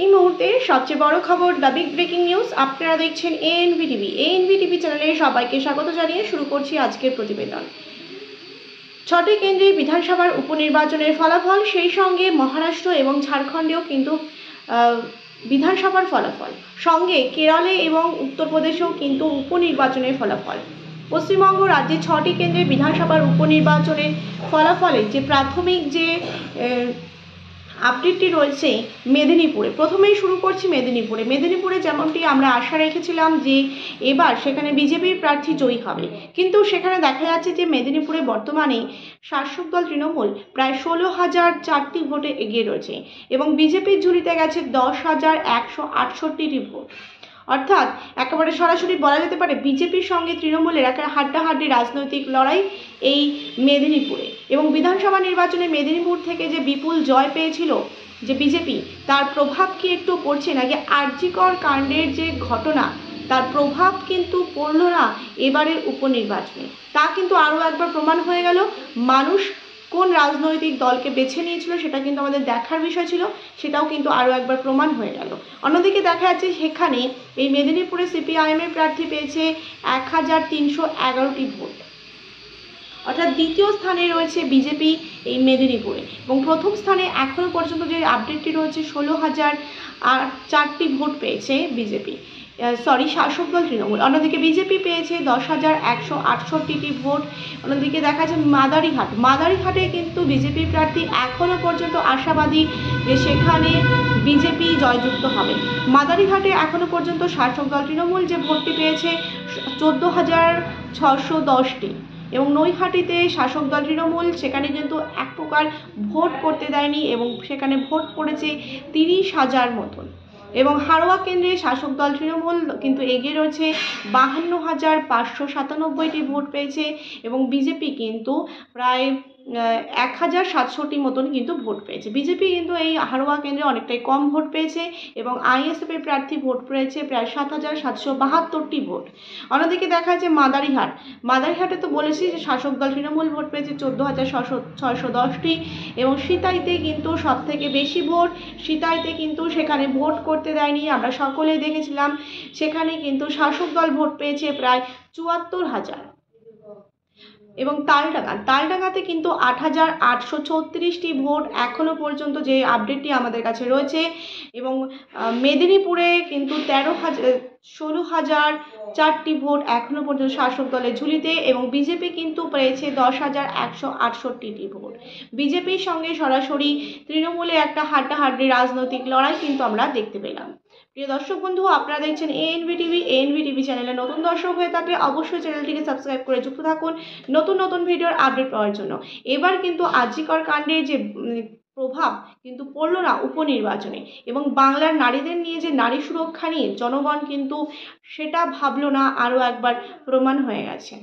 এই মুহূর্তে সবচেয়ে বড় খবর, দ্য বিগ ব্রেকিং নিউজ। আপনারা দেখছেন এএনভি টিভি। এএনভি টিভি চ্যানেলে সবাইকে স্বাগত জানিয়ে শুরু করছি আজকের প্রতিবেদন। 6টি কেন্দ্রে বিধানসভার উপনির্বাচনের ফলাফল, সেই সঙ্গে মহারাষ্ট্র এবং ঝাড়খণ্ডেও কিন্তু বিধানসভার ফলাফল, সঙ্গে কেরলে এবং উত্তরপ্রদেশেও কিন্তু উপনির্বাচনের ফলাফল। পশ্চিমবঙ্গ রাজ্যে 6টি কেন্দ্রে বিধানসভার উপনির্বাচনের ফলাফলে যে প্রাথমিক যে আপডেটটি রয়েছে মেদিনীপুরে। প্রথমেই শুরু করছি মেদিনীপুরে যেমনটি আমরা আশা রেখেছিলাম যে এবার সেখানে বিজেপির প্রার্থী জয়ী হবে, কিন্তু সেখানে দেখা যাচ্ছে যে মেদিনীপুরে বর্তমানে শাসক দল তৃণমূল প্রায় 16,004টি ভোটে এগিয়ে রয়েছে এবং বিজেপির ঝুলিতে গেছে 10,168টি ভোট। অর্থাৎ একেবারে সরাসরি বলা যেতে পারে বিজেপির সঙ্গে তৃণমূলের একটা হাড্ডাহাড্ডি রাজনৈতিক লড়াই এই মেদিনীপুরে। এবং বিধানসভা নির্বাচনে মেদিনীপুর থেকে যে বিপুল জয় পেয়েছিল যে বিজেপি, তার প্রভাব কি একটু পড়ছে নাকি আরজিকর কাণ্ডের যে ঘটনা তার প্রভাব কিন্তু পড়ল না এবারের উপনির্বাচনে, তা কিন্তু আরও একবার প্রমাণ হয়ে গেল। মানুষ কোন রাজনৈতিক দলকে বেছে নিয়েছিল সেটা কিন্তু আমাদের দেখার বিষয় ছিল, সেটাও কিন্তু আরও একবার প্রমাণ হয়ে গেল। অন্যদিকে দেখা যাচ্ছে সেখানে এই মেদিনীপুরে সিপিআইএমের প্রার্থী পেয়েছে 1,311টি ভোট, অর্থাৎ দ্বিতীয় স্থানে রয়েছে বিজেপি এই মেদিনীপুরে। এবং প্রথম স্থানে এখনও পর্যন্ত যে আপডেটটি রয়েছে 16,004টি ভোট পেয়েছে শাসক দল তৃণমূল। অন্যদিকে বিজেপি পেয়েছে 10,168টি ভোট। অন্যদিকে দেখা যাচ্ছে মাদারিঘাটে কিন্তু বিজেপি প্রার্থী এখনও পর্যন্ত আশাবাদী যে সেখানে বিজেপি জয়যুক্ত হবে। মাদারিঘাটে এখনও পর্যন্ত শাসক দল তৃণমূল যে ভোটটি পেয়েছে 14,610টি, এবং নৈহাটিতে শাসক দল তৃণমূল সেখানে কিন্তু এক প্রকার ভোট করতে দেয়নি এবং সেখানে ভোট পড়েছে 30,000 মতন। এবং হাড়োয়া কেন্দ্রে শাসক দল তৃণমূল কিন্তু এগিয়ে রয়েছে 52,597টি ভোট পেয়েছে এবং বিজেপি কিন্তু প্রায় 1,700টি মতন কিন্তু ভোট পেয়েছে। বিজেপি কিন্তু এই হাড়োয়া কেন্দ্রে অনেকটাই কম ভোট পেয়েছে এবং আইএসএফের প্রার্থী ভোট পেয়েছে প্রায় 7,772টি ভোট। অন্যদিকে দেখা যাচ্ছে মাদারিঘাটে তো বলেছি যে শাসক দল তৃণমূল ভোট পেয়েছে 14,610টি এবং সিতাইতে কিন্তু সব থেকে বেশি ভোট। সিতাইতে কিন্তু সেখানে ভোট করতে দেয়নি, আমরা সকলেই দেখেছিলাম। সেখানে কিন্তু শাসক দল ভোট পেয়েছে প্রায় 74,000। এবং তালডাঙ্গাতে কিন্তু 8,836টি ভোট এখনও পর্যন্ত যে আপডেটটি আমাদের কাছে রয়েছে। এবং মেদিনীপুরে কিন্তু 16,004টি ভোট এখনও পর্যন্ত শাসক দলের ঝুলিতে এবং বিজেপি কিন্তু পেয়েছে 10,168টি ভোট। বিজেপির সঙ্গে সরাসরি তৃণমূলের একটা হাড্ডাহাড্ডি রাজনৈতিক লড়াই কিন্তু আমরা দেখতে পেলাম। প্রিয় দর্শক বন্ধু, আপনারা দেখছেন এএনভি টিভি চ্যানেলে নতুন দর্শক হয়ে থাকলে অবশ্যই চ্যানেলটিকে সাবস্ক্রাইব করে যুক্ত থাকুন নতুন ভিডিওর আপডেট পাওয়ার জন্য। এবার কিন্তু আরজিকর কাণ্ডের যে প্রভাব কিন্তু পড়ল না উপনির্বাচনে, এবং বাংলার নারীদের নিয়ে যে নারী সুরক্ষা নিয়ে জনগণ কিন্তু সেটা ভাবলো না, আরও একবার প্রমাণ হয়ে গেছে।